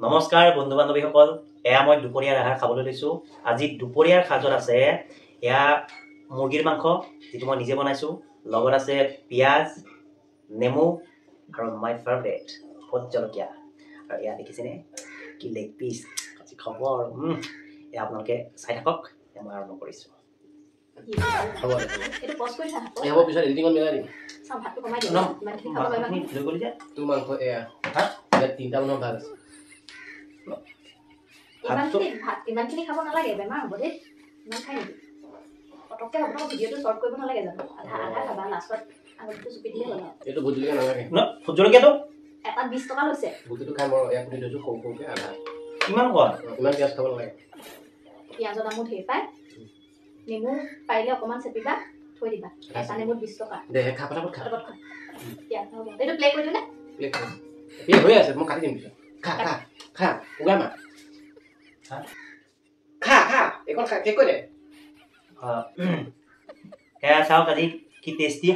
নমস্কাৰ বন্ধু বান্ধৱীসকল, এয়া মই দুপৰীয়াৰ আহাৰ খাবলৈ লৈছোঁ। আজি দুপৰীয়াৰ সাজত আছে এয়া মুৰ্গীৰ মাংস, যিটো মই নিজে বনাইছোঁ। লগত আছে পিঁয়াজ, নেমু আৰু মাই ফেভৰেট ভোট জলকীয়া। আৰু এয়া দেখিছেনে কি লেগ পিচ, আজি খাব আৰু এয়া আপোনালোকে চাই থাকক। মই আৰম্ভ কৰিছোঁ। ইমানখিনি খাব নালাগে, বেমাৰ হ'ব দেই। ইমান খাই নেকি পটককৈ হ'ব, ভিডিঅ'টো শ্বৰ্ট কৰিব নালাগে জানো? আধা আধা খাবা, লাষ্টত আঙুলিটো চুপি দিলে হ'ল। এইটো ভোট জলকীয়া নালাগে ন, ভোট জলকীয়াটো এটাত 20 টকা লৈছে। ভোটটো খাই মই ইয়াত কুটি থৈছোঁ সৰু সৰুকৈ আধা। কিমান কোৱা? ইমান পিঁয়াজ খাব নালাগে। পিঁয়াজৰ দামো ধেৰ পায়। নেমু পাৰিলে অকণমান চেপিবা, থৈ দিবা। এটা নেমুত 20 টকা। দে খা পটাপট খা। পিঁয়াজ হ'ব, এইটো প্লে কৰি দিলে প্লেট খা। এই হৈ আছে, মই কাটি দিম পিছত। খা খা খা উগাৰ মা খা খা এইখন খা, শেষ কৰি দে। এয়া চাওক আজি কি টেষ্টি।